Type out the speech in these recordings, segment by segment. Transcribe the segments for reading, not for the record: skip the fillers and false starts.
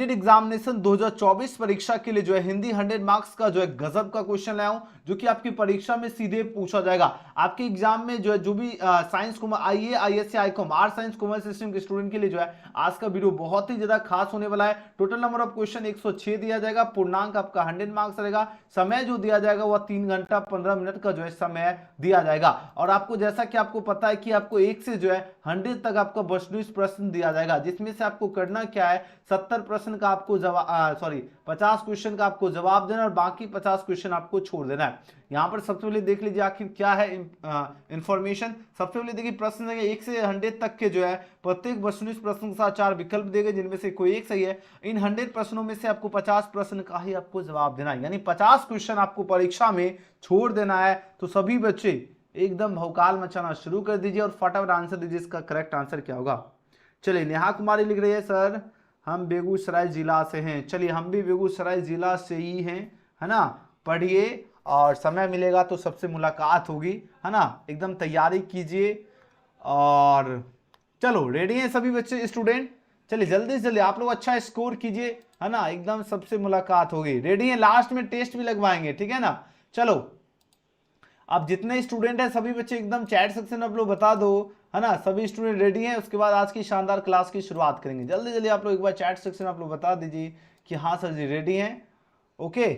Examination 2024 परीक्षा के लिए जो है हिंदी 100 मार्क्स का जो है गजब का क्वेश्चन लाया हूं, जो कि आपकी परीक्षा में सीधे पूछा जाएगा। आपके एग्जाम में जो है जो भी साइंस कॉमर्स आईए ISC Icom art science commerce system के स्टूडेंट के लिए जो है आज का वीडियो बहुत ही ज्यादा खास होने वाला है। टोटल नंबर ऑफ क्वेश्चन 106 दिया जाएगा, पूर्णांक आपका 100 मार्क्स रहेगा, समय जो दिया जाएगा वह 3 घंटा 15 मिनट का जो है समय दिया जाएगा। और आपको जैसा कि आपको पता है कि आपको 1 से जो है 100 तक आपका बशनिश प्रश्न दिया जाएगा, जिसमें से आपको करना क्या है 70 प्रश्न का आपको जवाब 50 क्वेश्चन का आपको जवाब देना और बाकी 50 क्वेश्चन आपको छोड़ देना है। यहां पर सबसे पहले देख लीजिए आखिर क्या है इंफॉर्मेशन। सबसे पहले देखिए प्रश्न 1 से 100 तक के जो है प्रत्येक वस्तुनिष्ठ प्रश्न के साथ 4 विकल्प दिए गए, जिनमें से कोई एक सही है। इन 100 प्रश्नों में से आपको 50 प्रश्न का ही आपको जवाब देना है, यानी 50 क्वेश्चन आपको परीक्षा में छोड़ देना है। तो सभी बच्चे एकदम भौकाल मचाना शुरू कर दीजिए और फटाफट आंसर दीजिए, इसका करेक्ट आंसर क्या होगा। चलिए नेहा कुमारी लिख रही है सर हम बेगूसराय जिला से हैं। चलिए हम भी बेगूसराय जिला से ही हैं, है ना। पढ़िए और समय मिलेगा तो सबसे मुलाकात होगी, है ना। एकदम तैयारी कीजिए और चलो रेडी हैं सभी बच्चे स्टूडेंट। चलिए जल्दी से जल्दी आप लोग अच्छा स्कोर कीजिए, है ना। एकदम सबसे मुलाकात होगी, रेडी हैं। लास्ट में टेस्ट भी लगवाएंगे, ठीक है ना। चलो अब जितने स्टूडेंट हैं सभी बच्चे एकदम चैट सेक्शन में आप लोग बता दो, है ना। सभी स्टूडेंट रेडी हैं, उसके बाद आज की शानदार क्लास की शुरुआत करेंगे। जल्दी जल्दी आप लोग एक बार चैट सेक्शन में आप लोग बता दीजिए कि हाँ सर जी रेडी हैं। ओके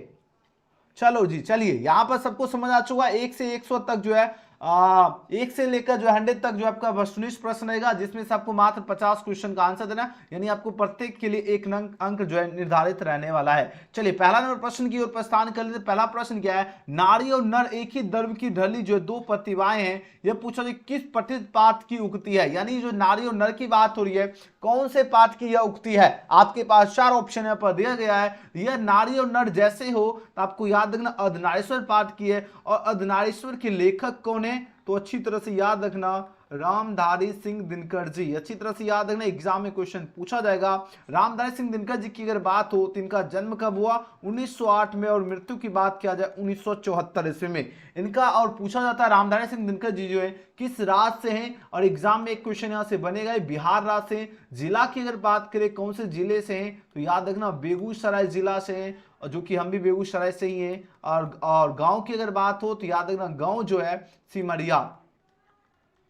चलो जी, चलिए यहां पर सबको समझ आ चुका है। 1 से 100 तक जो है 1 से लेकर जो 100 तक जो आपका वस्तुनिष्ठ प्रश्न रहेगा, जिसमें से आपको मात्र 50 क्वेश्चन का आंसर देना, यानी आपको प्रत्येक के लिए 1 अंक जो है निर्धारित रहने वाला है। चलिए पहला नंबर प्रश्न की ओर प्रस्थान कर लेते। पहला प्रश्न क्या है, नारी और नर एक ही द्रव्य की ढली जो 2 प्रतिभाएं हैं, यह पूछा जाए किस पठित पाठ की उक्ति है। यानी जो नारी और नर की बात हो रही है, कौन से पाठ की यह उक्ति है। आपके पास 4 ऑप्शन यहाँ पर दिया गया है। यह नारी और नर जैसे हो तो आपको याद रखना अर्धनारीश्वर पाठ की है, और अर्धनारीश्वर के लेखक कौन है तो अच्छी तरह से याद रखना रामधारी सिंह दिनकर जी। अच्छी तरह से याद रखना, एग्जाम में क्वेश्चन पूछा जाएगा। रामधारी सिंह दिनकर जी की अगर बात हो तो इनका जन्म कब हुआ 1908 में, और मृत्यु की बात किया जाए 1974 ईस्वी में इनका। और पूछा जाता है रामधारी सिंह दिनकर जी जो है किस राज्य से हैं, और एग्जाम में एक क्वेश्चन यहां से बनेगा बिहार राज्य से। जिला की अगर बात करें कौन से जिले से हैं तो याद रखना बेगूसराय जिला से हैं, जो कि हम भी बेगूसराय से ही हैं। और गांव की अगर बात हो तो याद रखना गांव जो है सिमरिया।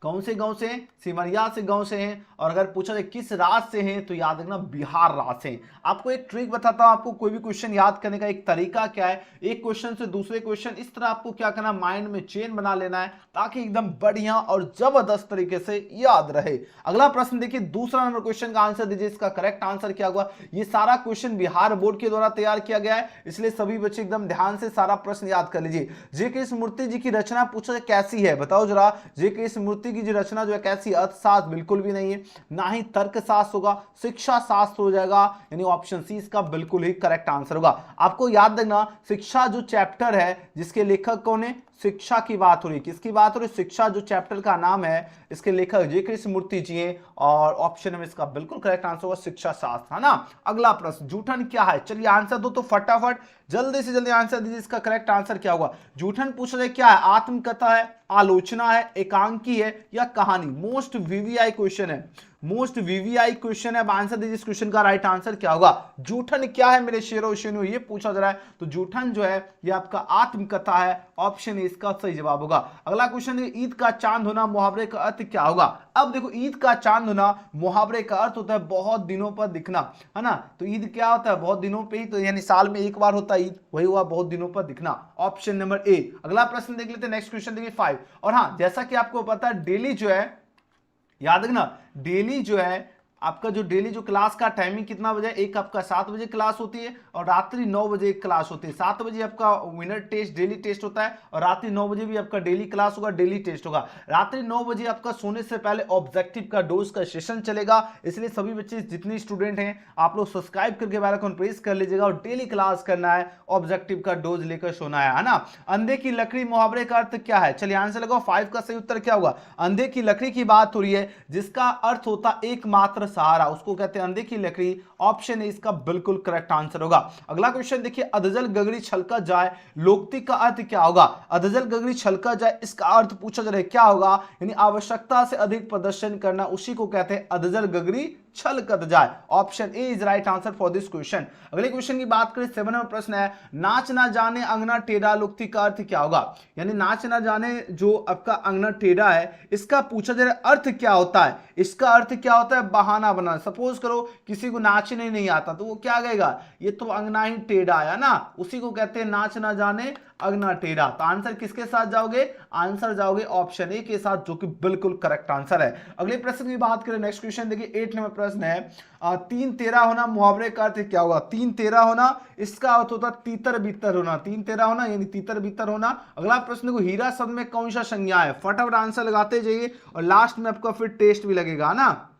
कौन से गांव से? सिमरिया से गांव से हैं। और अगर पूछा जाए किस राज्य से हैं तो याद रखना बिहार राज्य से। आपको एक ट्रिक बताता हूं, आपको कोई भी क्वेश्चन याद करने का एक तरीका क्या है, एक क्वेश्चन से दूसरे क्वेश्चन इस तरह आपको क्या करना, माइंड में चेन बना लेना है, ताकि एकदम बढ़िया और जबरदस्त तरीके से याद रहे। अगला प्रश्न देखिए, दूसरा नंबर क्वेश्चन का आंसर दीजिए, इसका करेक्ट आंसर क्या होगा। ये सारा क्वेश्चन बिहार बोर्ड के द्वारा तैयार किया गया है, इसलिए सभी बच्चे एकदम ध्यान से सारा प्रश्न याद कर लीजिए। जेके स्मृति जी की रचना पूछा जाए कैसी है, बताओ जरा। जेके स्मृति की जो रचना जो है कैसी, अर्थशास्त्र बिल्कुल भी नहीं है, ना ही तर्कशास्त्र होगा, शिक्षा शास्त्र हो जाएगा, यानी ऑप्शन सी इसका बिल्कुल ही करेक्ट आंसर होगा। आपको याद रखना शिक्षा जो चैप्टर है जिसके लेखक कौन है, शिक्षा की बात हो रही है। किसकी बात हो रही है? शिक्षा जो चैप्टर का नाम है इसके लेखक जेके स्मृति जी हैं, और ऑप्शन में इसका बिल्कुल करेक्ट आंसर होगा शिक्षा शास्त्र, है ना। अगला प्रश्न, जूठन क्या है। चलिए आंसर दो तो फटाफट जल्दी से जल्दी आंसर दीजिए, इसका करेक्ट आंसर क्या होगा। जूठन पूछा जाए क्या है, आत्मकथा है, आलोचना है, एकांकी है या कहानी। मोस्ट वीवीआई क्वेश्चन है, मोस्ट वीवीआई क्वेश्चन है। अब आंसर दीजिए इस क्वेश्चन का राइट आंसर क्या होगा। जूठन क्या है मेरे शेरों शेरों, ये पूछा जा रहा है, तो जूठन जो है ये आपका आत्मकथा है, ऑप्शन ए इसका सही जवाब होगा। अगला क्वेश्चन है, ईद का चांद होना मुहावरे का अर्थ क्या होगा। अब देखो ईद का चांद होना मुहावरे का अर्थ होता है बहुत दिनों पर दिखना, है ना। तो ईद क्या होता है, बहुत दिनों पे ही, तो यानी साल में एक बार होता है ईद, वही हुआ बहुत दिनों पर दिखना, ऑप्शन नंबर ए। अगला प्रश्न देख लेते हैं, नेक्स्ट क्वेश्चन देखिए 5। और हाँ जैसा कि आपको पता है डेली जो है, याद रखना डेली जो है आपका जो डेली जो क्लास का टाइमिंग कितना बजे, एक आपका 7 बजे क्लास होती है और रात्रि 9 बजे एक क्लास होती है। 7 बजे आपका विनर टेस्ट डेली टेस्ट होता है, और रात्रि 9 बजे भी आपका डेली क्लास होगा, डेली टेस्ट होगा। रात्रि 9 बजे आपका सोने से पहले ऑब्जेक्टिव का डोज का सेशन चलेगा, इसलिए सभी बच्चे जितने स्टूडेंट हैं आप लोग सब्सक्राइब करके बेल आइकन प्रेस कर लीजिएगा, और डेली क्लास करना है, ऑब्जेक्टिव का डोज लेकर सोना है ना। अंधे की लकड़ी मुहावरे का अर्थ क्या है। चलिए आंसर लगाओ, 5 का सही उत्तर क्या होगा। अंधे की लकड़ी की बात हो रही है, जिसका अर्थ होता एकमात्र सहारा, उसको कहते हैं अंधे की लकड़ी, ऑप्शन है इसका बिल्कुल करेक्ट आंसर होगा। अगला क्वेश्चन देखिए, अधजल गगरी छलका जाए लोकोक्ति का अर्थ क्या होगा। अधजल गगरी छलका जाए इसका अर्थ पूछा जा रहा है क्या होगा, यानी आवश्यकता से अधिक प्रदर्शन करना, उसी को कहते हैं अधजल गगरी छलकत जाए। Option A is right answer for this question. अगले क्वेश्चन की बात करें, 7 नंबर प्रश्न है, नाच ना जाने अंगना टेढ़ा लुकती का अर्थ क्या होगा? यानी नाच ना जाने जो आपका अंगना टेढ़ा है, इसका पूछा जा रहा है अर्थ क्या होता है? इसका अर्थ क्या होता है? बहाना बनाना। सपोज करो किसी को नाचने नहीं आता तो वो क्या कहेगा, ये तो अंगना ही टेढ़ा है ना, उसी को कहते हैं नाच ना जाने अंगना टेढ़ा। तो आंसर किसके साथ जाओगे? आंसर जाओगे ऑप्शन ए के साथ, जो कि बिल्कुल करेक्ट आंसर है। अगले प्रश्न की बात करें, नेक्स्ट क्वेश्चन देखिए, 8 नंबर प्रश्न है, 3-13 होना मुहावरे का अर्थ क्या होगा? 3-13 होना, इसका अर्थ होता है तीतर बीतर होना। 3-13 होना यानी तीतर बीतर होना। अगला प्रश्न को, हीरा शब्द में कौन सा संज्ञा है? फटाफट आंसर लगाते जाइए और लास्ट में आपका फिर टेस्ट भी लगेगा ना।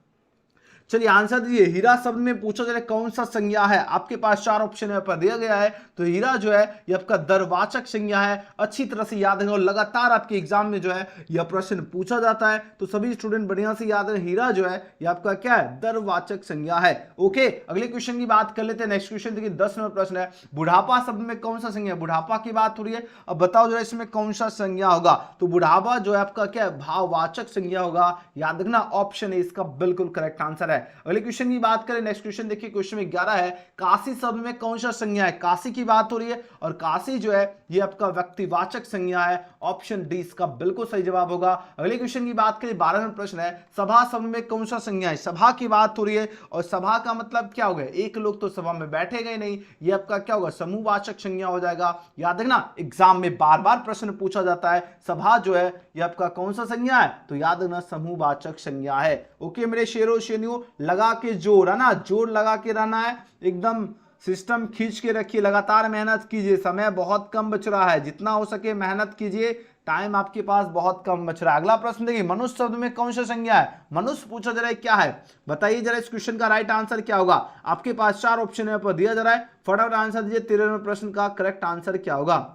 चलिए आंसर दीजिए, हीरा शब्द में पूछा जाए कौन सा संज्ञा है? आपके पास 4 ऑप्शन यहाँ पर दिया गया है। तो हीरा जो है ये आपका दरवाचक संज्ञा है। अच्छी तरह से याद रखें और लगातार आपके एग्जाम में जो है यह प्रश्न पूछा जाता है, तो सभी स्टूडेंट बढ़िया से याद रखें, हीरा जो है ये आपका क्या है? दरवाचक संज्ञा है। ओके, अगले क्वेश्चन की बात कर लेते हैं। नेक्स्ट क्वेश्चन देखिए, 10 नंबर प्रश्न है, बुढ़ापा शब्द में कौन सा संज्ञा है? बुढ़ापा की बात हो रही है, अब बताओ जो है इसमें कौन सा संज्ञा होगा? तो बुढ़ापा जो है आपका क्या है? भाववाचक संज्ञा होगा। याद रखना ऑप्शन ए इसका बिल्कुल करेक्ट आंसर है। अगले क्वेश्चन की बात करें, नेक्स्ट क्वेश्चन देखिए, क्वेश्चन 11 है, काशी शब्द में कौन सा संज्ञा है? काशी की बात हो रही है और काशी जो है ये आपका व्यक्तिवाचक संज्ञा है। ऑप्शन डी इसका बिल्कुल सही जवाब होगा। अगले क्वेश्चन की बात करें, 12 नंबर प्रश्न है, सभा शब्द में कौन सा संज्ञा है? सभा की बात हो रही है और सभा का मतलब क्या होगा? एक लोग तो सभा में बैठेगा ही नहीं, ये आपका क्या होगा? समूहवाचक संज्ञा हो जाएगा। याद रखना एग्जाम में बार बार प्रश्न पूछा जाता है, सभा जो है ये आपका कौन सा संज्ञा है? तो याद रखना समूहवाचक संज्ञा है। ओके मेरे शेरों शेनियों, लगा के जोर है ना, जोर लगा के रहना है, एकदम सिस्टम खींच के रखिए, लगातार मेहनत कीजिए, समय बहुत कम बच रहा है, जितना हो सके मेहनत कीजिए, टाइम आपके पास बहुत कम बच रहा है। अगला प्रश्न देखिए, मनुष्य शब्द में कौन सा संज्ञा है? मनुष्य पूछा जा रहा है क्या है? बताइए जरा इस क्वेश्चन का राइट आंसर क्या होगा? आपके पास 4 ऑप्शन यहाँ पर दिया जा रहा है, फटाफट आंसर दीजिए। 13 नंबर प्रश्न का करेक्ट आंसर क्या होगा?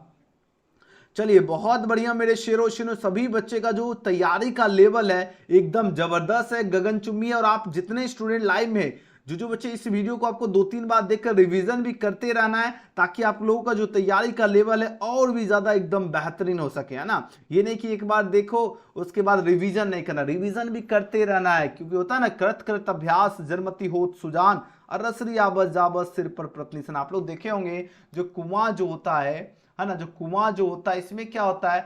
चलिए बहुत बढ़िया मेरे शेरों शेरों, सभी बच्चे का जो तैयारी का लेवल है एकदम जबरदस्त है, गगनचुंबी है। और आप जितने स्टूडेंट लाइव में जो बच्चे इस वीडियो को आपको 2-3 बार देखकर रिवीजन भी करते रहना है, ताकि आप लोगों का जो तैयारी का लेवल है और भी ज्यादा एकदम बेहतरीन हो सके, है ना। ये नहीं कि एक बार देखो उसके बाद रिवीजन नहीं करना, रिवीजन भी करते रहना है, क्योंकि होता है ना, करत करत अभ्यास जरमती होत सुजान और रसरी आबस जाबस सिर पर प्रतिशन। आप लोग देखे होंगे जो कुआं जो होता है ना, जो कुआं जो होता है इसमें क्या होता है,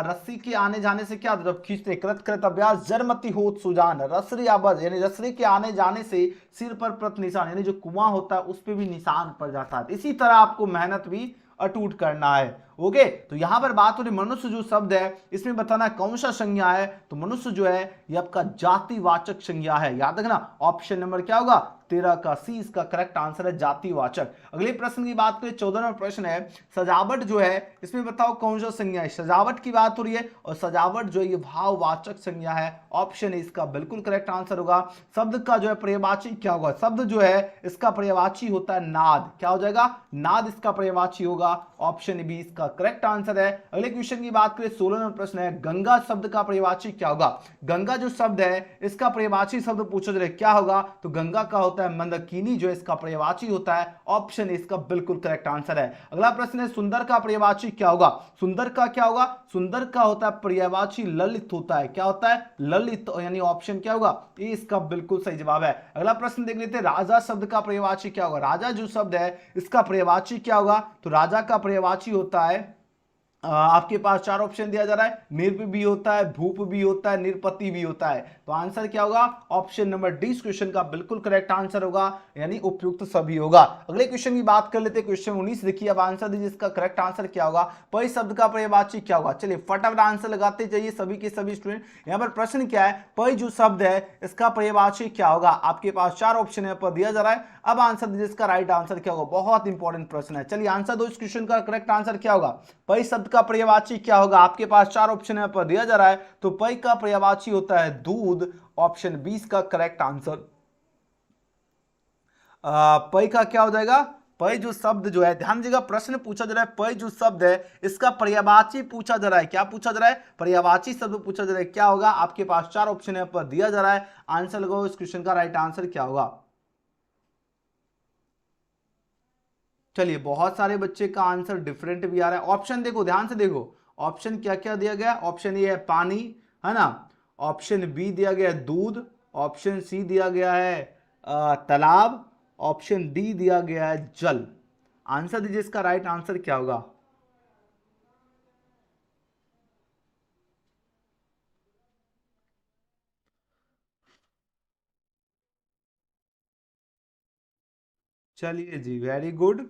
रस्सी के आने जाने से क्या होता है, जब खींचते कृत कृत अभ्यास जरमती होत सुजान, रसरी आबज यानी रसरी के आने जाने से सिर पर प्रत निशान, यानी जो कुआं होता है उस पर भी निशान पड़ जाता है। इसी तरह आपको मेहनत भी अटूट करना है। ओके, तो यहां पर बात हो रही मनुष्य जो शब्द है इसमें बताना कौन सा संज्ञा है? तो मनुष्य जो है ये आपका जातिवाचक संज्ञा है। याद रखना ऑप्शन नंबर क्या होगा? 13 का सी इसका करेक्ट आंसर है, जातिवाचक। अगले प्रश्न की बात करें, 14 नंबर प्रश्न है, सजावट जो है इसमें बताओ कौन सा संज्ञा है? सजावट की बात हो रही है और सजावट जो है ये भाववाचक संज्ञा है। ऑप्शन इसका बिल्कुल करेक्ट आंसर होगा। शब्द का जो है पर्यायवाची क्या होगा? शब्द जो है इसका पर्यायवाची होता है नाद। क्या हो जाएगा? नाद इसका पर्यायवाची होगा। ऑप्शन बी इसका करेक्ट आंसर है। अगले क्वेश्चन की बात करें, 16 नंबर प्रश्न है, गंगा शब्द का पर्यायवाची क्या होगा? गंगा जो शब्द है इसका पर्यायवाची शब्द पूछा जाए क्या होगा? तो गंगा का होता है मंदाकिनी, जो इसका पर्यायवाची होता है। ऑप्शन इसका बिल्कुल करेक्ट आंसर है। अगला प्रश्न है, सुंदर का पर्यायवाची क्या होगा? सुंदर का क्या होगा? सुंदर का होता है पर्यायवाची ललित होता है। क्या होता है? ललित, यानी ऑप्शन क्या होगा? ये इसका बिल्कुल सही जवाब है। अगला प्रश्न देख लेते हैं, राजा शब्द का पर्यायवाची क्या होगा? राजा जो शब्द है इसका पर्यायवाची क्या होगा? तो राजा का पर्यायवाची होता है, आपके पास 4 ऑप्शन दिया जा रहा है, निर्प भी होता है, भूप भी होता है, निरपति भी होता है। तो आंसर क्या होगा? ऑप्शन नंबर डी इस क्वेश्चन का बिल्कुल करेक्ट आंसर होगा, यानी उपयुक्त सभी होगा। अगले क्वेश्चन की बात कर लेते हैं, क्वेश्चन 19 देखिए, अब आंसर दीजिए इसका करेक्ट आंसर क्या होगा? पै शब्द का पर्यायवाची क्या होगा? चलिए फटाफट आंसर लगाते जाइए सभी के सभी स्टूडेंट। यहाँ पर प्रश्न क्या है, पै जो शब्द है इसका पर्यायवाची क्या होगा? आपके पास 4 ऑप्शन यहाँ पर दिया जा रहा है, अब आंसर दीजिए इसका राइट आंसर क्या होगा? बहुत इंपॉर्टेंट प्रश्न है, चलिए आंसर दो, इस क्वेश्चन का करेक्ट आंसर क्या होगा? पै शब्द का पर्यायवाची क्या होगा? आपके पास 4 ऑप्शन यहाँ पर दिया जा रहा है, तो पै का पर्यायवाची होता है दूध। ऑप्शन 20 का करेक्ट आंसर पै का क्या हो जाएगा? पै जो शब्द जो है, ध्यान दीजिएगा प्रश्न पूछा जा रहा है, पै जो शब्द है इसका पर्यायवाची पूछा जा रहा है। क्या पूछा जा रहा है? पर्यायवाची शब्द पूछा जा रहा है, क्या होगा? आपके पास 4 ऑप्शन यहाँ पर दिया जा रहा है, आंसर लगाओ, इस क्वेश्चन का राइट आंसर क्या होगा? चलिए बहुत सारे बच्चे का आंसर डिफरेंट भी आ रहा है। ऑप्शन देखो, ध्यान से देखो, ऑप्शन क्या क्या दिया गया? ऑप्शन ए है पानी, है ना, ऑप्शन बी दिया गया है दूध, ऑप्शन सी दिया गया है तालाब, ऑप्शन डी दिया गया है जल। आंसर दीजिए, इसका राइट आंसर क्या होगा? चलिए जी, वेरी गुड,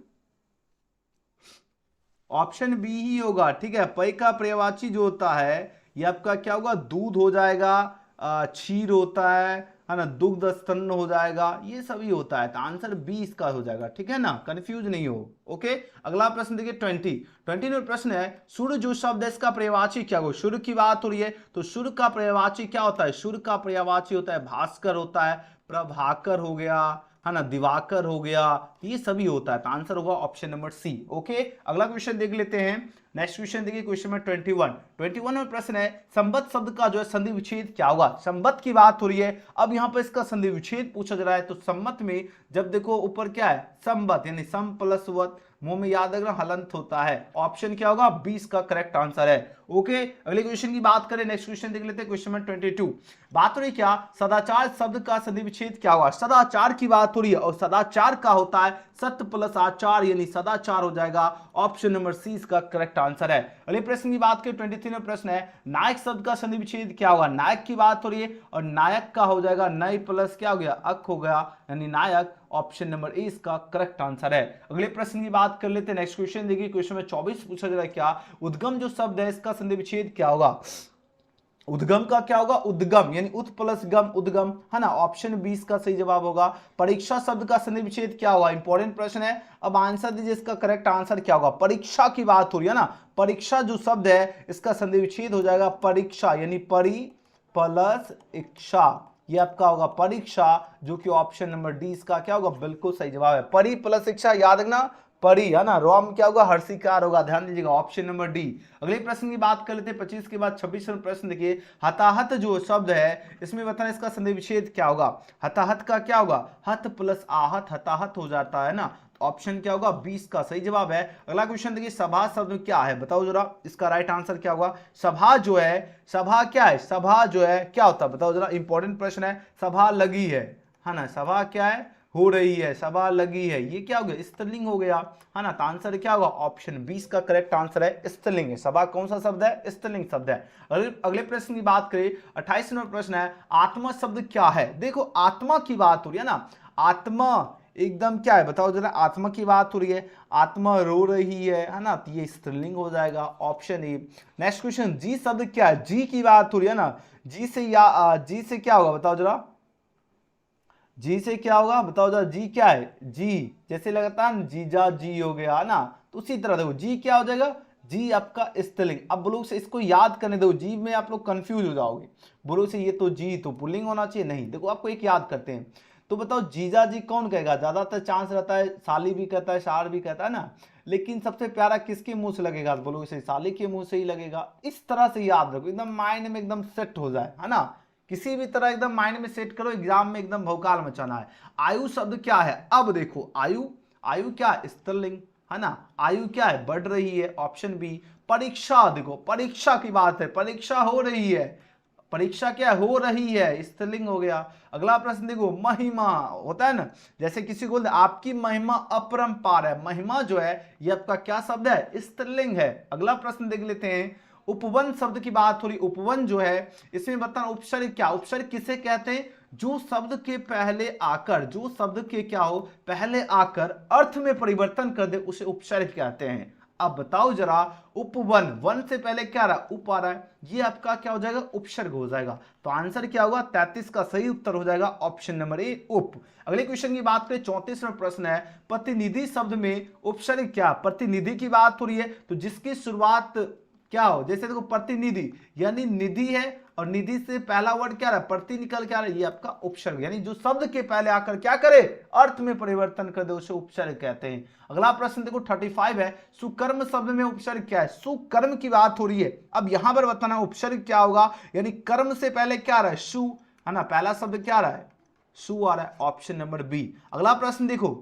ऑप्शन बी ही होगा। ठीक है, पै का पर्यायवाची जो होता है ये आपका क्या होगा? दूध हो जाएगा, क्षीर होता है ना, दुग्ध स्तन हो जाएगा, ये सभी होता है। तो आंसर बी इसका हो जाएगा। ठीक है ना, कंफ्यूज नहीं हो। ओके, अगला प्रश्न देखिए 20 में प्रश्न है, सूर्य जो शब्द है इसका पर्यायवाची क्या होगा? सूर्य की बात हो रही है तो सूर्य का पर्यायवाची क्या होता है? सूर्य का पर्यायवाची होता है भास्कर होता है, प्रभाकर हो गया, है ना, दिवाकर हो गया, ये सभी होता है। तो आंसर होगा ऑप्शन नंबर सी। ओके, अगला क्वेश्चन देख लेते हैं। नेक्स्ट क्वेश्चन देखिए, क्वेश्चन नंबर 21 में प्रश्न है, संबद्ध शब्द का जो है संधि विच्छेद क्या होगा? संबद्ध की बात हो रही है, अब यहां पर इसका संधि विच्छेद पूछा जा रहा है। तो सम्मत में जब देखो ऊपर क्या है? संबद्ध, यानी सम प्लस वत, मुंह में याद रखना हलंत होता है। ऑप्शन क्या होगा? 20 का करेक्ट आंसर है। ओके, अगले क्वेश्चन की बात करें, नेक्स्ट क्वेश्चन देख लेते हैं, क्वेश्चन नंबर 22। बात हो रही क्या? सदाचार शब्द का संधि विच्छेद क्या होगा? सदाचार की बात हो रही है और सदाचार का होता है सत्य प्लस आचार, यानी सदाचार हो जाएगा। ऑप्शन नंबर सी इसका करेक्ट आंसर है। अगले प्रश्न की बात करें, 23 में प्रश्न है, नायक शब्द का संधि विच्छेद क्या होगा? नायक की बात हो रही है और नायक का हो जाएगा नय प्लस क्या हो गया? अक हो गया, यानी नायक। ऑप्शन नंबर ए इसका करेक्ट आंसर है। अगले प्रश्न की बात कर लेते हैं, नेक्स्ट क्वेश्चन देखिए, क्वेश्चन में 24 पूछा जा रहा है, क्या उद्गम जो शब्द है इसका संधि विच्छेद क्या होगा? उद्गम का क्या होगा? उद्गम, यानी उत प्लस गम, उद्गम, है ना। ऑप्शन 20 का सही जवाब होगा। परीक्षा शब्द का संधि विच्छेद क्या होगा? इंपॉर्टेंट प्रश्न है, अब आंसर दीजिए, इसका करेक्ट आंसर क्या होगा? परीक्षा की बात हो रही है ना, परीक्षा जो शब्द है इसका संधि विच्छेद हो जाएगा परीक्षा, यानी परि प्लस इक्षा, ये आपका होगा परीक्षा, जो कि ऑप्शन नंबर डी इसका क्या होगा? बिल्कुल सही जवाब है। परि प्लस इक्षा, याद रखना, परी, है ना, रोम क्या होगा? हर्षिकार होगा, ध्यान दीजिएगा, ऑप्शन नंबर डी। अगले प्रश्न की बात कर लेते हैं 25 के बाद 26 में प्रश्न देखिए, हताहत जो शब्द है इसमें बताना इसका संधि विच्छेद क्या होगा? हताहत का क्या होगा? हत प्लस आहत, हताहत हो जाता है ना। ऑप्शन क्या होगा? 20 का सही जवाब है। अगला क्वेश्चन देखिए, सभा शब्द क्या है? बताओ जरा, इसका राइट आंसर क्या होगा? सभा जो है, सभा क्या है? सभा जो है क्या होता है? बताओ जरा, इंपॉर्टेंट प्रश्न है। सभा लगी है ना, सभा क्या है? हो रही है, सभा लगी है, ये क्या हो गया? स्त्रीलिंग हो गया, है ना। तो आंसर क्या होगा? ऑप्शन 20 का करेक्ट आंसर है, स्त्रीलिंग है। सभा कौन सा शब्द है? स्त्रीलिंग शब्द है। अगले प्रश्न की बात करें, 28 नंबर प्रश्न है, आत्मा शब्द क्या है? देखो, आत्मा की बात हो रही है ना, आत्मा एकदम क्या है? बताओ जरा, आत्मा की बात हो रही है, आत्मा रो रही है ना, तो ये स्त्रीलिंग हो जाएगा, ऑप्शन ए। नेक्स्ट क्वेश्चन, जी शब्द क्या है? जी की बात हो रही है ना, जी से जी से क्या होगा? बताओ जरा, जी से क्या होगा? बताओ जरा, जी क्या है? जी जैसे लगता है जीजा जी हो गया ना, तो उसी तरह देखो, जी क्या हो जाएगा? जी आपका स्त्रीलिंग। अब बोलो से इसको याद करने दो, जी में आप लोग कंफ्यूज हो जाओगे, बोलो से ये तो जी तो पुल्लिंग होना चाहिए, नहीं। देखो, आपको एक याद करते हैं, तो बताओ जीजा जी कौन कहेगा? ज्यादातर चांस रहता है साली भी कहता है, शार भी कहता है ना, लेकिन सबसे प्यारा किसके मुंह से लगेगा? बोलो से साली के मुंह से ही लगेगा। इस तरह से याद रखो, एकदम माइंड में एकदम सेट हो जाए, है ना। किसी भी तरह एकदम माइंड में सेट करो, एग्जाम में एकदम भौकाल मचाना है। आयु शब्द क्या है? अब देखो, आयु, आयु क्या है? स्त्रीलिंग, है ना। आयु क्या है? बढ़ रही है, ऑप्शन बी। परीक्षा, देखो परीक्षा की बात है, परीक्षा हो रही है, परीक्षा क्या हो रही है, स्त्रीलिंग हो गया। अगला प्रश्न देखो, महिमा होता है ना, जैसे किसी को आपकी महिमा अपरंपार है, महिमा जो है ये आपका क्या शब्द है? स्त्रीलिंग है। अगला प्रश्न देख लेते हैं, उपवन शब्द की बात हो रही, उपवन जो है इसमें बताना उपसर्ग क्या? उपसर्ग किसे कहते हैं? जो शब्द के पहले आकर, जो शब्द के क्या हो? पहले आकर अर्थ में परिवर्तन कर दे, उसे उपसर्ग कहते हैं। अब बताओ जरा, उपवन, वन से पहले क्या रहा? उप आ रहा है, ये आपका क्या हो जाएगा? उपसर्ग हो जाएगा। तो आंसर क्या होगा? 33 का सही उत्तर हो जाएगा ऑप्शन नंबर ए, उप। अगले क्वेश्चन की बात करें, 34वां प्रश्न है, प्रतिनिधि शब्द में उपसर्ग क्या? प्रतिनिधि की बात हो रही है, तो जिसकी शुरुआत क्या हो? जैसे देखो, प्रतिनिधि यानी निधि है, और निधि से पहला वर्ड क्या रहा? प्रति निकल क्या रहा है? ये आपका उपसर्ग, यानी जो शब्द के पहले आकर क्या करे? अर्थ में परिवर्तन कर दे, उसे उपसर्ग कहते हैं। अगला प्रश्न देखो, 35 है, सुकर्म शब्द में उपसर्ग क्या है? सुकर्म की बात हो रही है, अब यहां पर बताना उपसर्ग क्या होगा, यानी कर्म से पहले क्या रहा है? सु, है ना, पहला शब्द क्या रहा है? सु आ रहा है, ऑप्शन नंबर बी। अगला प्रश्न देखो,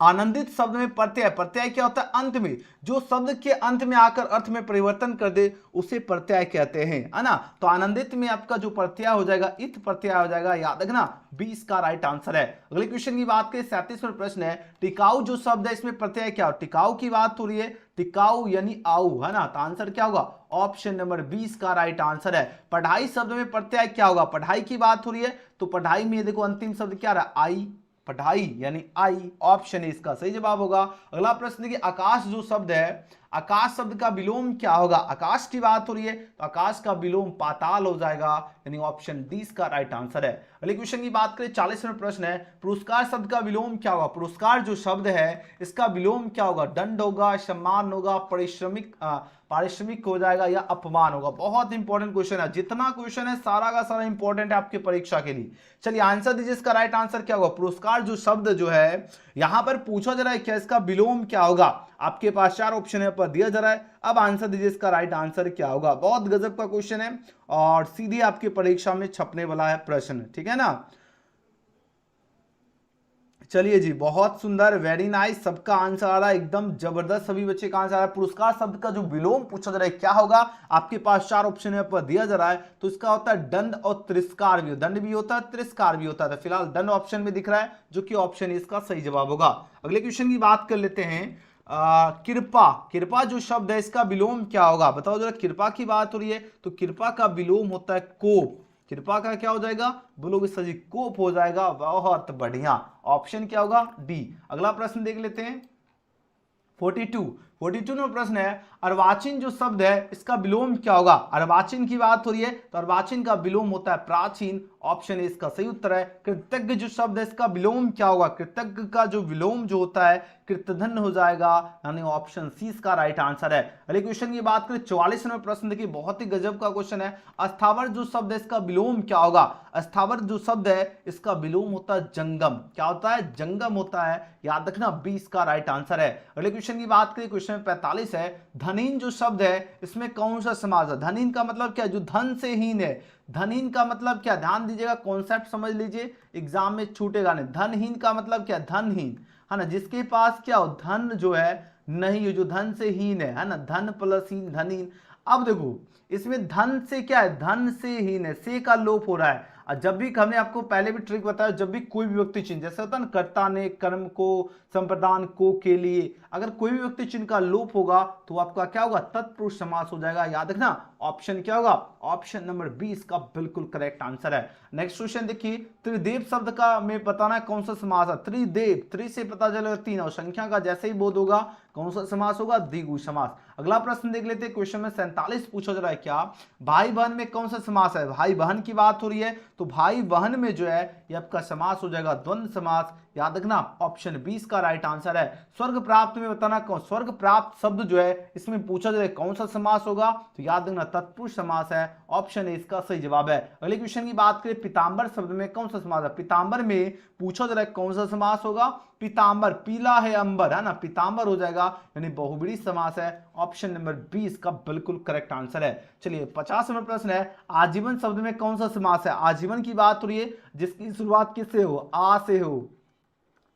आनंदित शब्द में प्रत्यय, प्रत्यय क्या होता है? अंत में, जो शब्द के अंत में आकर अर्थ में परिवर्तन कर दे उसे प्रत्यय कहते हैं, है ना। तो आनंदित में आपका जो प्रत्यय हो जाएगा इत प्रत्यय हो जाएगा, याद रखना 20 का राइट आंसर है। अगले क्वेश्चन की बात करें, 37वां प्रश्न है, टिकाऊ जो शब्द है इसमें प्रत्यय क्या हो? टिकाऊ की बात हो रही है, टिकाऊ यानी आऊ, है ना। तो आंसर क्या होगा? ऑप्शन नंबर 20 का राइट आंसर है। पढ़ाई शब्द में प्रत्यय क्या होगा? पढ़ाई की बात हो रही है तो पढ़ाई में देखो अंतिम शब्द क्या रहा? आई, पढ़ाई यानी आई, ऑप्शन है इसका सही जवाब होगा। अगला प्रश्न देखिए, आकाश जो शब्द है, आकाश शब्द का विलोम क्या होगा? आकाश की बात हो रही है तो आकाश का विलोम पाताल हो जाएगा, यानी ऑप्शन डी इसका राइट आंसर है। अगले क्वेश्चन की बात करें, 40वां प्रश्न है, पुरस्कार शब्द का विलोम क्या होगा? पुरस्कार जो शब्द है इसका विलोम क्या होगा? दंड होगा, सम्मान होगा, पारिश्रमिक हो जाएगा या अपमान होगा? बहुत इंपॉर्टेंट क्वेश्चन है, जितना क्वेश्चन है सारा का सारा इंपॉर्टेंट है आपके परीक्षा के लिए। चलिए आंसर दीजिए, इसका राइट आंसर क्या होगा? पुरस्कार जो शब्द जो है यहां पर पूछा जा रहा है क्या इसका विलोम क्या होगा? आपके पास 4 ऑप्शन है पर दिया जा रहा है, अब आंसर दीजिए इसका राइट आंसर क्या होगा। बहुत गजब का क्वेश्चन है और सीधे आपकी परीक्षा में छपने वाला है प्रश्न, ठीक है ना। चलिए जी, बहुत सुंदर, वेरी नाइस, सबका आंसर आ रहा है एकदम जबरदस्त, सभी बच्चे का आंसर आ रहा है। पुरस्कार शब्द का जो विलोम पूछा जा रहा है क्या होगा? आपके पास 4 ऑप्शन है पर दिया जा रहा है, तो इसका होता है दंड और तिरस्कार भी, दंड भी होता है तिरस्कार भी होता है। तो फिलहाल दंड ऑप्शन में दिख रहा है, जो कि ऑप्शन इसका सही जवाब होगा। अगले क्वेश्चन की बात कर लेते हैं, कृपा, कृपा जो शब्द है इसका विलोम क्या होगा? बताओ जरा, कृपा की बात हो रही है तो कृपा का विलोम होता है कोप, कृपा का क्या हो जाएगा? बोलोगे सर जी कोप हो जाएगा, बहुत बढ़िया, ऑप्शन क्या होगा? डी। अगला प्रश्न देख लेते हैं, 42 नंबर प्रश्न है, अर्वाचीन जो शब्द है इसका विलोम क्या होगा? अर्वाचीन की बात हो रही है तो अर्वाचीन का विलोम होता है प्राचीन, ऑप्शन इसका सही उत्तर है। कृतज्ञ जो शब्द है इसका विलोम क्या होगा? कृतज्ञ का जो विलोम जो होता है कृतधन हो जाएगा, यानी ऑप्शन सी इसका राइट आंसर है। अगले क्वेश्चन की बात करें, 44 नंबर प्रश्न देखिए, बहुत ही गजब का क्वेश्चन है, अस्थावर जो शब्द है इसका विलोम क्या होगा? अस्थावर जो शब्द है इसका विलोम होता है जंगम, क्या होता है? जंगम होता है, याद रखना 20 का राइट आंसर है। अगले क्वेश्चन की बात करें, क्वेश्चन 45 है, धनहीन जो शब्द है इसमें कौन सा समास है? धनहीन का मतलब क्या? जो धन से हीन है, धनहीन का मतलब क्या? ध्यान दीजिएगा, कॉन्सेप्ट समझ लीजिए, एग्जाम में छूटेगा नहीं। धनहीन का मतलब क्या? धनहीन, है ना, जिसके पास क्या हो? धन जो है नहीं, जो धन से हीन है ना, धन प्लस हीन, धनहीन। अब देखो इसमें धन से क्या है? धन से हीन है, से का लोप हो रहा है। और जब भी हमने आपको पहले भी ट्रिक बताया, जब भी कोई भी व्यक्ति चिन्ह, जैसे होता है ना, कर्ता ने, कर्म को, संप्रदान को, के लिए, अगर कोई भी व्यक्ति चिन्ह का लोप होगा तो आपका क्या होगा? तत्पुरुष समास हो जाएगा, याद रखना ऑप्शन क्या होगा? ऑप्शन नंबर 20 का बिल्कुल करेक्ट आंसर है। नेक्स्ट क्वेश्चन देखिए, त्रिदेव शब्द का में बताना है कौन सा समास है? त्रिदेव, त्रि से पता चलेगा 3, और संख्या का जैसे ही बोध होगा कौन सा समास होगा? द्विगु समास। अगला प्रश्न देख लेते हैं, क्वेश्चन में 47 पूछा जा रहा है, क्या भाई बहन में कौन सा समास है? भाई बहन की बात हो रही है तो भाई बहन में जो है ये आपका समास हो जाएगा द्वंद्व समास, याद रखना ऑप्शन 20 का राइट आंसर है। स्वर्ग प्राप्त में बताना कौन, स्वर्ग प्राप्त शब्द जो है इसमें पूछा जाए कौन सा समास होगा? तो याद रखना तत्पुरुष समास है, ऑप्शन ए इसका सही जवाब है। अगले क्वेश्चन की बात करें, पीतांबर शब्द में कौन सा समास है? पीतांबर में पूछा जा रहा है कौन सा समास होगा? पीतांबर, पीला है अंबर, है ना, पीतांबर हो जाएगा, यानी बहुब्रीहि समास है, ऑप्शन नंबर 20 का बिल्कुल करेक्ट आंसर है। चलिए 50 नंबर प्रश्न है, आजीवन शब्द में कौन सा समास है? आजीवन की बात हो रही है जिसकी शुरुआत किससे हो? आ से हो,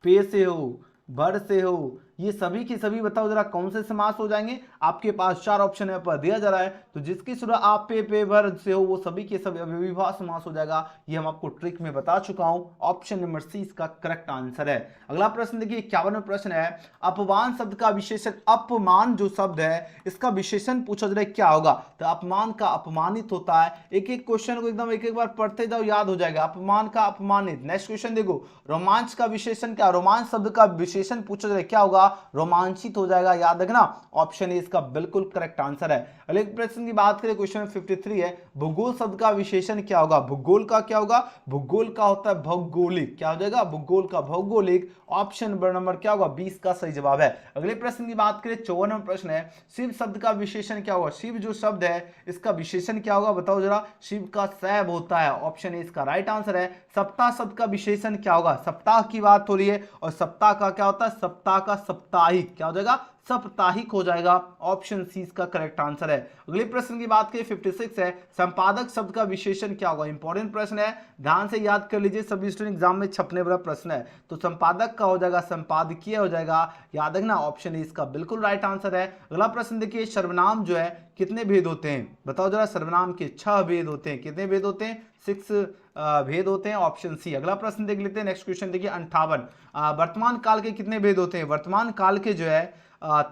पे से हो, भर से हो, ये सभी की सभी बताओ जरा कौन से समास हो जाएंगे? आपके पास 4 ऑप्शन है पर दिया जा रहा है, तो जिसकी शुरुआत आप पे भर से हो वो सभी के सभी अव्ययीभाव समास हो जाएगा। ये हम आपको ट्रिक में बता चुका हूं, ऑप्शन नंबर सी इसका करेक्ट आंसर है। अगला प्रश्न देखिए, 51वां प्रश्न है, अपमान शब्द का विशेषण, अपमान जो शब्द है इसका विशेषण पूछा जा रहा है क्या होगा? तो अपमान का अपमानित होता है। एक एक क्वेश्चन को एकदम एक एक बार पढ़ते जाओ, याद हो जाएगा। अपमान का अपमानित। नेक्स्ट क्वेश्चन देखो, रोमांच का विशेषण क्या? रोमांच शब्द का विशेषण पूछा जा रहा है क्या होगा? रोमांचित हो जाएगा, याद रखना ऑप्शन ए इसका बिल्कुल करेक्ट आंसर है। अगले प्रश्न की बात करें, क्वेश्चन 53 है, भूगोल शब्द का विशेषण क्या होगा? भूगोल का क्या होगा? भूगोल का होता है भौगोलिक, क्या हो जाएगा? भूगोल का भौगोलिक, ऑप्शन नंबर क्या होगा? 20 का सही जवाब है। अगले प्रश्न की बात करें, 54वां प्रश्न है, शिव शब्द का विशेषण क्या होगा? शिव जो शब्द है इसका विशेषण क्या होगा? बताओ जरा। शिव का सैव होता है, ऑप्शन ए इसका राइट आंसर है। सप्ताह शब्द का विशेषण क्या होगा? सप्ताह की बात हो रही है और सप्ताह का क्या होता है? सप्ताह का साप्ताहिक, क्या हो जाएगा, साप्ताहिक हो जाएगा। ऑप्शन सी इसका करेक्ट आंसर है। अगले प्रश्न की बात करें 56 है, संपादक शब्द का विशेषण क्या होगा। इंपॉर्टेंट प्रश्न है, ध्यान से याद कर लीजिए, सभी स्टूडेंट एग्जाम में छपने वाला प्रश्न है। तो संपादक का हो जाएगा संपादकीय हो जाएगा, याद रखना ऑप्शन ए इसका बिल्कुल राइट आंसर है। अगला प्रश्न देखिए, सर्वनाम जो है कितने भेद होते हैं, बताओ जरा। सर्वनाम के 6 भेद होते हैं, कितने भेद होते हैं, 6 भेद होते हैं, ऑप्शन सी। अगला प्रश्न देख लेते हैं, नेक्स्ट क्वेश्चन देखिए 58, वर्तमान काल के कितने भेद होते हैं। वर्तमान काल के जो है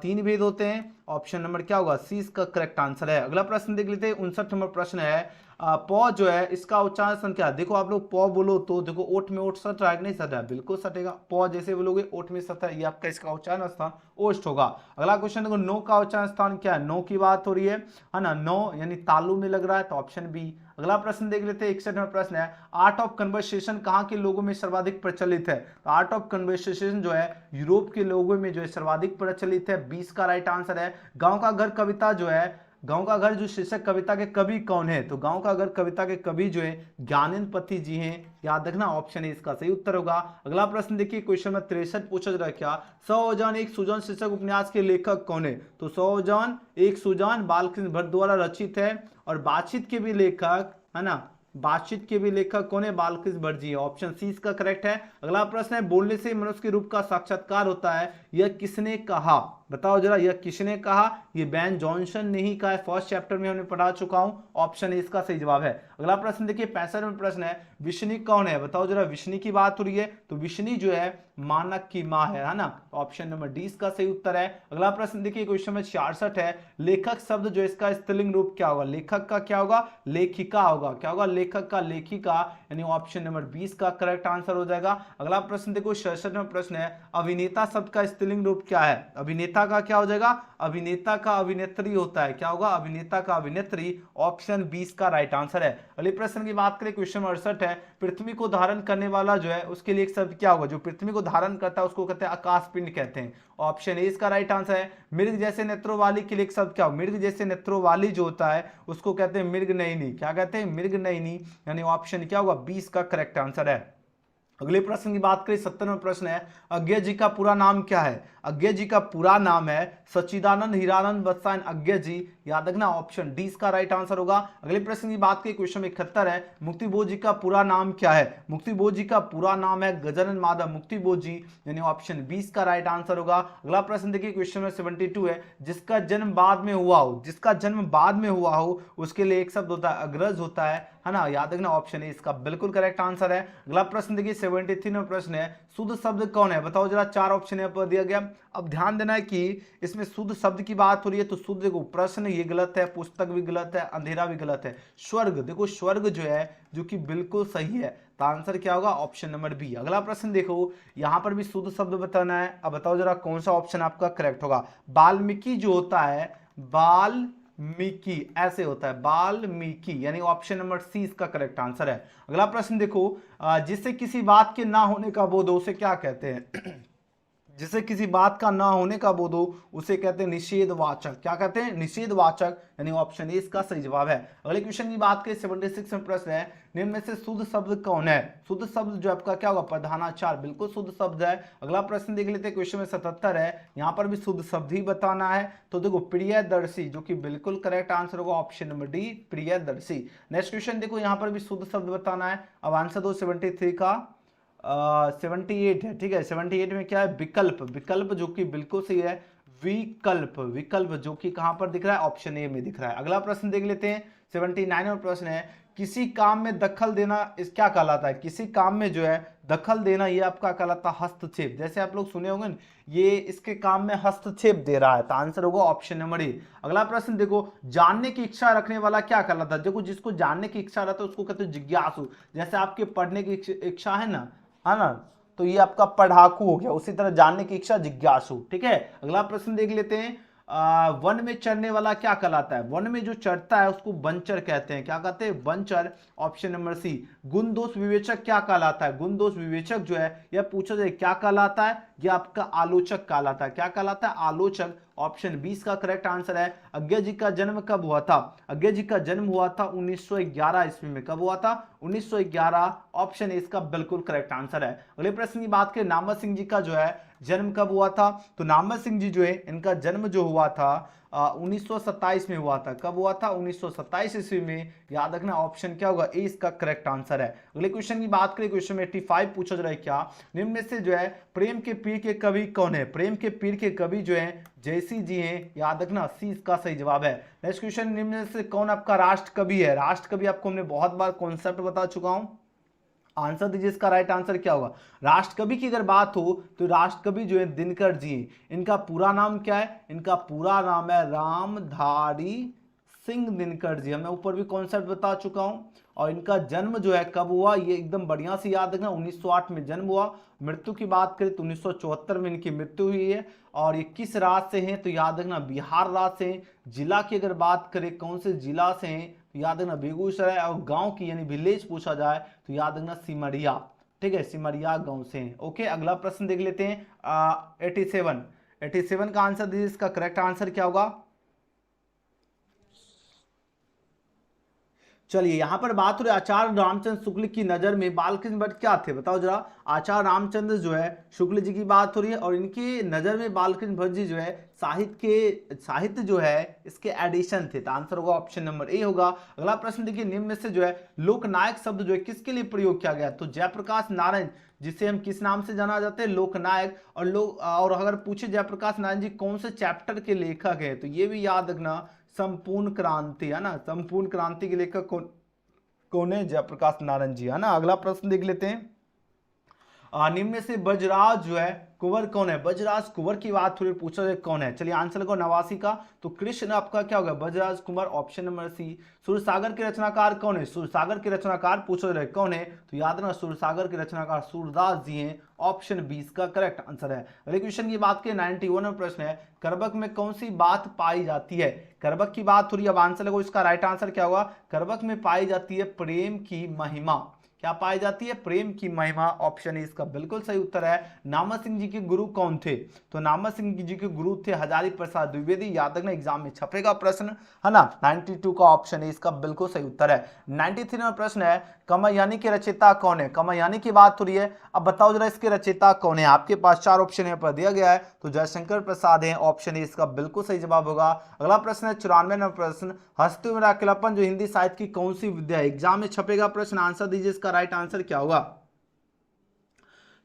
3 भेद होते हैं, ऑप्शन नंबर क्या होगा, सी इसका करेक्ट आंसर है। अगला प्रश्न देख लेते हैं 59 नंबर प्रश्न है, प जो है इसका उच्चारण क्या है। देखो आप लोग प बोलो तो देखो ओठ में ओठ सट रहा है, नहीं सट रहा है, बिल्कुल सटेगा। प जैसे बोलोगे ओठ में सट है, ये आपका इसका उच्चारण स्थान ओष्ठ होगा। अगला क्वेश्चन देखो, नो का उच्चारण स्थान क्या है, नो की बात हो रही है ना, नो यानी तालु में लग रहा है, तो ऑप्शन बी। अगला प्रश्न देख लेते हैं 61 नंबर प्रश्न है, आर्ट ऑफ कन्वर्सेशन कहाँ के लोगों में सर्वाधिक प्रचलित है। तो आर्ट ऑफ कन्वर्सेशन जो है यूरोप के लोगों में जो है सर्वाधिक प्रचलित है, 20 का राइट आंसर है। गांव का घर कविता जो है, गांव का घर जो शीर्षक कविता के कवि कौन है। तो गांव का घर कविता के कवि जो है ज्ञानेंद्र पति जी हैं, याद रखना ऑप्शन है इसका सही उत्तर होगा। अगला प्रश्न देखिए, क्वेश्चन में 63 पूछा जा रहा है, क्या 100 ओजान एक सुजान शीर्षक उपन्यास के लेखक कौन है। तो 100 ओजान एक सुजान बालकृष्ण भट्ट द्वारा रचित है, और बातचीत के भी लेखक है ना, बातचीत के भी लेखक कौन है, बालकृष्ण भट्ट जी है, ऑप्शन सी इसका करेक्ट है। अगला प्रश्न है, बोलने से मनुष्य के रूप का साक्षात्कार होता है, यह किसने कहा। बताओ जरा, यह किसने कहा। ये बैन जॉनसन ने ही कहा है, फर्स्ट चैप्टर में हमने पढ़ा चुका हूं, ऑप्शन ए इसका सही जवाब है। अगला प्रश्न देखिए 65 में प्रश्न है, विष्णु कौन है। बताओ जरा, विष्णु की बात हो रही है, तो विष्णु जो है मानक की मां है ना, ऑप्शन नंबर डी इसका सही उत्तर है। अगला प्रश्न देखिए क्वेश्चन में 66 है, लेखक शब्द जो इसका स्त्रीलिंग रूप क्या होगा। लेखक का क्या होगा, लेखिका होगा, क्या होगा, लेखक का लेखिका, यानी ऑप्शन नंबर 20 का करेक्ट आंसर हो जाएगा। अगला प्रश्न देखो 67 में प्रश्न है, अभिनेता शब्द का स्त्रीलिंग रूप क्या है। अभिनेता का क्या हो जाएगा, अभिनेता का अभिनेत्री होता है, क्या होगा, अभिनेता का अभिनेत्री, ऑप्शन 20 का राइट आंसर है। अगले प्रश्न की बात करें क्वेश्चन 68 है, पृथ्वी को धारण करने वाला जो है उसके लिए एक शब्द क्या होगा। जो पृथ्वी को धारण करता है उसको कहते हैं आकाश पिंड कहते हैं, ऑप्शन ए इसका राइट आंसर है। मृग जैसे नेत्रों वाली के लिए एक शब्द क्या हो, मृग जैसे नेत्रों वाली जो होता है उसको कहते हैं मृगनयनी, क्या कहते हैं, मृगनयनी, यानी ऑप्शन क्या होगा, 20 का करेक्ट आंसर है। अगले प्रश्न की बात करें 70वां प्रश्न है, अज्ञे जी का पूरा नाम क्या है। अज्ञे जी का पूरा नाम है सच्चिदानंद हीरानंद वत्सायन अज्ञे जी, याद रखना ऑप्शन डी इसका राइट आंसर होगा। अगले प्रश्न की बात करें क्वेश्चन 71 है, मुक्ति बोध जी का पूरा नाम क्या है। मुक्ति बोध जी का पूरा नाम है गजानन माधव मुक्ति बोध जी, यानी ऑप्शन 20 का राइट आंसर होगा। अगला प्रश्न देखिए क्वेश्चन में 72 है, जिसका जन्म बाद में हुआ हो, जिसका जन्म बाद में हुआ हो उसके लिए एक शब्द होता है अग्रज होता है ना, याद रखना ऑप्शन ए इसका बिल्कुल करेक्ट आंसर है। अगला प्रश्न देखिए 73 में प्रश्न है, शुद्ध शब्द कौन है। बताओ जरा, 4 ऑप्शन यहाँ पर दिया गया। अब ध्यान देना है कि इसमें शुद्ध शब्द की बात हो रही है, तो शुद्ध देखो प्रश्न ये गलत है, पुस्तक भी गलत है, अंधेरा भी गलत है। स्वर्ग देखो, स्वर्ग जो है जो कि बिल्कुल सही है, तो आंसर क्या होगा, ऑप्शन नंबर बी। अगला प्रश्न देखो, यहां पर भी शुद्ध शब्द बताना है। अब बताओ जरा कौन सा ऑप्शन आपका करेक्ट होगा। वाल्मीकि जो होता है, वाल्मीकि ऐसे होता है, वाल्मीकि, यानी ऑप्शन नंबर सी इसका करेक्ट आंसर है। अगला प्रश्न देखो, जिससे किसी बात के ना होने का बोध हो उसे क्या कहते हैं। जिसे किसी बात का ना होने का बोध हो उसे कहते हैं निषेधवाचक, क्या कहते हैं, निषेधवाचक, यानी ऑप्शन ए इसका सही जवाब है। अगले क्वेश्चन की बात करें 76 में प्रश्न है, निम्न में से शुद्ध शब्द कौन है। शुद्ध शब्द जो आपका क्या होगा, प्रधानाचार, बिल्कुल शुद्ध शब्द है। अगला प्रश्न देख लेते हैं क्वेश्चन में 77 है, यहाँ पर भी शुद्ध शब्द ही बताना है। तो देखो प्रियदर्शी, जो कि बिल्कुल करेक्ट आंसर होगा, option number D Priyadarshi. Next question देखो, यहाँ पर भी शुद्ध शब्द बताना है। अब आंसर दो 73 का 78 है, ठीक है। 78 में क्या है, विकल्प, विकल्प जो कि बिल्कुल सही है, विकल्प, विकल्प जो कि कहां पर दिख रहा है, ऑप्शन ए में दिख रहा है। अगला प्रश्न देख लेते हैं 79 में प्रश्न है, किसी काम में दखल देना इस क्या कहलाता है। किसी काम में जो है दखल देना, ये आपका कहलाता है हस्तक्षेप। जैसे आप लोग सुने होंगे ना, ये इसके काम में हस्तक्षेप दे रहा है, तो आंसर होगा ऑप्शन नंबर ए। अगला प्रश्न देखो, जानने की इच्छा रखने वाला क्या कहलाता है। देखो जिसको जानने की इच्छा रहता है उसको कहते हैं जिज्ञासु। जैसे आपके पढ़ने की इच्छा है ना, तो ये आपका पढ़ाकू हो गया, उसी तरह जानने की इच्छा जिज्ञासु, ठीक है। अगला प्रश्न देख लेते हैं, वन में चढ़ने वाला क्या कहलाता है। वन में जो चढ़ता है उसको वनचर कहते हैं, क्या कहते हैं, वनचर, ऑप्शन नंबर सी। गुण दोष विवेचक क्या कहलाता है। गुण दोष विवेचक जो है यह पूछा जाए क्या कहलाता है, यह आपका आलोचक कहलाता है, क्या कहलाता है, आलोचक, ऑप्शन 20 का करेक्ट आंसर है। अज्ञे जी का जन्म कब हुआ था। अज्ञे जी का जन्म हुआ था 1911 ईस्वी में। कब हुआ था, 1911, ऑप्शन इसका बिल्कुल करेक्ट आंसर है। अगले प्रश्न की बात करें, नामवर सिंह जी का जो है जन्म कब हुआ था? तो नामवर सिंह जी जो है इनका जन्म जो हुआ था 1927 में हुआ था। कब हुआ था? 1927 ईस्वी में। याद रखना ऑप्शन क्या होगा? ए इसका करेक्ट आंसर है। अगले क्वेश्चन की बात करें, क्वेश्चन में 85 पूछा जा रहा है क्या निम्न में से जो है प्रेम के पीर के कवि कौन है? प्रेम के पीर के कवि जो है जयसी जी हैं। याद रखना सी इसका सही जवाब है। नेक्स्ट क्वेश्चन, निम्न में से कौन आपका राष्ट्र कवि है? राष्ट्र कवि आपको हमने बहुत बार कॉन्सेप्ट बता चुका हूं, आंसर दीजिए इसका राइट आंसर क्या होगा? राष्ट्र कवि की अगर बात हो तो राष्ट्र कवि जो है दिनकर जी हैं। इनका पूरा नाम क्या है? इनका पूरा नाम है रामधारी सिंह दिनकर जी। मैं ऊपर भी कॉन्सेप्ट बता चुका हूं। और इनका जन्म जो है कब हुआ, ये एकदम बढ़िया से याद रखना, 1908 में जन्म हुआ। मृत्यु की बात करें तो 1974 में इनकी मृत्यु हुई है। और ये किस राज्य से हैं? तो याद रखना बिहार राज्य से हैं। जिला की अगर बात करें कौन से जिला से हैं, तो याद रखना बेगूसराय। और गांव की यानी विलेज पूछा जाए तो याद रखना सिमरिया। ठीक है, सिमरिया गांव से हैं। ओके, अगला प्रश्न देख लेते हैं। 87 का आंसर दीजिए, इसका करेक्ट आंसर क्या होगा? चलिए यहां पर बात हो रही आचार्य रामचंद्र शुक्ल की नजर में बालकृष्ण भट्ट क्या थे? बताओ जरा। आचार्य रामचंद्र जो है शुक्ल जी की बात हो रही है और इनकी नजर में बालकृष्ण भट्ट जी जो है साहित्य जो है इसके एडिशन थे। तो आंसर होगा ऑप्शन नंबर ए होगा। अगला प्रश्न देखिए, निम्न में से जो है लोकनायक शब्द जो है किसके लिए प्रयोग किया गया? तो जयप्रकाश नारायण, जिसे हम किस नाम से जाना जाते हैं? लोकनायक। और अगर पूछे जयप्रकाश नारायण जी कौन से चैप्टर के लेखक है, तो ये भी याद रखना संपूर्ण क्रांति, है ना। संपूर्ण क्रांति के लेखक कौन है? जयप्रकाश नारायण जी, है ना। अगला प्रश्न देख लेते हैं। निम्न में से बजराज जो है कुंवर कौन है? बजराज कुंवर की बात थोड़ी पूछा जाए कौन है? चलिए आंसर लगाओ 89 का। तो कृष्ण आपका क्या होगा? बजराज कुंवर, ऑप्शन नंबर सी। सूरसागर के रचनाकार कौन है? सूरसागर के रचनाकार पूछा जाए कौन है? तो याद रखना सूरसागर के रचनाकार सूरदास जी हैं। ऑप्शन 20 का करेक्ट आंसर है। अगले क्वेश्चन की बात करें 91 में प्रश्न है, करबक में कौन सी बात पाई जाती है? करबक की बात हो रही है, अब आंसर लगाओ, इसका राइट आंसर क्या होगा? करबक में पाई जाती है प्रेम की महिमा। क्या पाई जाती है? प्रेम की महिमा। ऑप्शन ए इसका बिल्कुल सही उत्तर है। नामवर सिंह जी के गुरु कौन थे? तो नामवर सिंह जी के गुरु थे हजारी प्रसाद द्विवेदी। याद रखना एग्जाम में छपेगा प्रश्न, है ना। 92 का ऑप्शन है इसका बिल्कुल सही उत्तर है। 93 में प्रश्न है, कामयानी के रचयिता कौन है? कामयानी की बात हो रही है, अब बताओ जरा इसके रचयिता कौन है? आपके पास 4 ऑप्शन यहाँ पर दिया गया है। तो जयशंकर प्रसाद है। ऑप्शन ए इसका बिल्कुल सही जवाब होगा। अगला प्रश्न है 94 प्रश्न, हंसते मेरा अकेलापन जो हिंदी साहित्य की कौन सी विद्या है? एग्जाम में छपेगा प्रश्न, आंसर दीजिए, इसका राइट आंसर क्या होगा?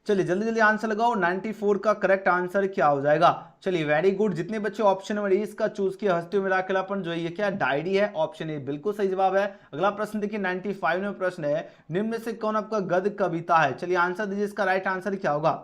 चलिए जल्दी जल्दी आंसर लगाओ। 94 का करेक्ट आंसर क्या हो जाएगा? चलिए वेरी गुड, जितने बच्चे ऑप्शन नंबर इसका चूज किया हंसते मेरा अकेलापन जो है ये क्या डायरी है? ऑप्शन ए बिल्कुल सही जवाब है। अगला प्रश्न देखिए 95 में प्रश्न है, निम्न में से कौन आपका गद्य कविता है? चलिए आंसर दीजिए, इसका राइट आंसर क्या होगा?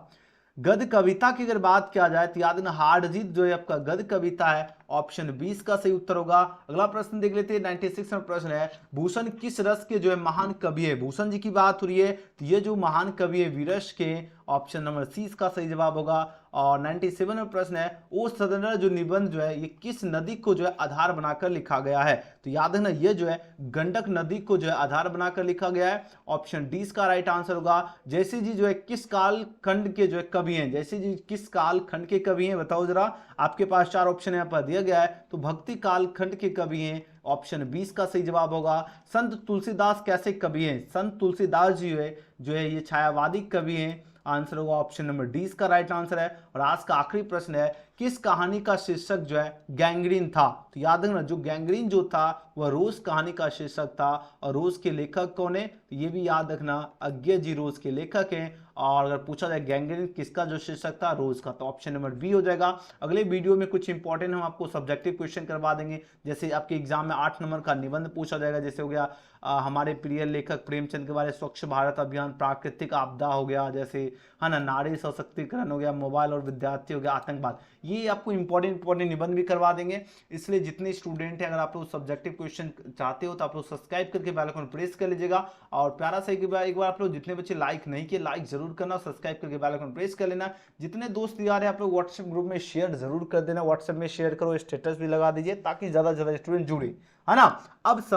गद्य कविता की अगर बात किया जाए तो याद रखना हारजीत जो है आपका गद्य कविता है। ऑप्शन 20 का सही उत्तर होगा। अगला प्रश्न देख लेते हैं 96 में प्रश्न है, भूषण किस रस के जो है महान कवि है? भूषण जी की बात हो रही है, तो ये जो महान कवि है विरस के। ऑप्शन नंबर सी इसका सही जवाब होगा। और 97 में प्रश्न है, ओ सदनर जो निबंध जो है ये किस नदी को जो है आधार बनाकर लिखा गया है? तो याद रखना ये जो है गंडक नदी को जो है आधार बनाकर लिखा गया है। ऑप्शन डी इसका राइट आंसर होगा। जयसी जी जो है किस काल खंड के जो है कवि हैं? जयसी जी किस काल खंड के कवि हैं? बताओ जरा। आपके पास 4 ऑप्शन यहाँ पर दिया गया है, तो भक्ति काल खंड के कवि हैं। ऑप्शन 20 का सही जवाब होगा। संत तुलसीदास कैसे कवि हैं? संत तुलसीदास जी जो है ये छायावादी कवि हैं। आंसर होगा ऑप्शन नंबर डी इसका राइट आंसर है। और आज का आखिरी प्रश्न है, किस कहानी का शीर्षक जो है गैंग्रीन था? तो याद रखना जो गैंग्रीन जो था वह रोज कहानी का शीर्षक था। और रोज के लेखक कौन है? तो ये भी याद रखना अज्ञे जी रोज के लेखक हैं। और अगर पूछा जाए गैंग्रीन किसका जो शीर्षक था? रोज का, तो ऑप्शन नंबर बी हो जाएगा। अगले वीडियो में कुछ इंपॉर्टेंट हम आपको सब्जेक्टिव क्वेश्चन करवा देंगे, जैसे आपके एग्जाम में 8 नंबर का निबंध पूछा जाएगा, जैसे हो गया हमारे प्रिय लेखक प्रेमचंद के बारे में, स्वच्छ भारत अभियान, प्राकृतिक आपदा हो गया, जैसे है ना, नारी सशक्तिकरण हो गया, मोबाइल और विद्यार्थी हो गया, आतंकवाद। ये आपको इंपॉर्टेंट निबंध भी करवा देंगे। इसलिए जितने स्टूडेंट हैं, अगर आप लोग सब्जेक्टिव क्वेश्चन चाहते हो तो आप लोग सब्सक्राइब करके बेल आइकन प्रेस कर लीजिएगा। और प्यारा सा एक बार आप लोग जितने बच्चे लाइक नहीं किए लाइक जरूर करना, सब्सक्राइब करके बेल आइकन प्रेस कर लेना। जितने दोस्त यार है आप लोग व्हाट्सएप ग्रुप में शेयर जरूर कर देना। व्हाट्सएप में शेयर करो, स्टेटस भी लगा दीजिए ताकि ज्यादा से ज्यादा स्टूडेंट जुड़े, है ना। अब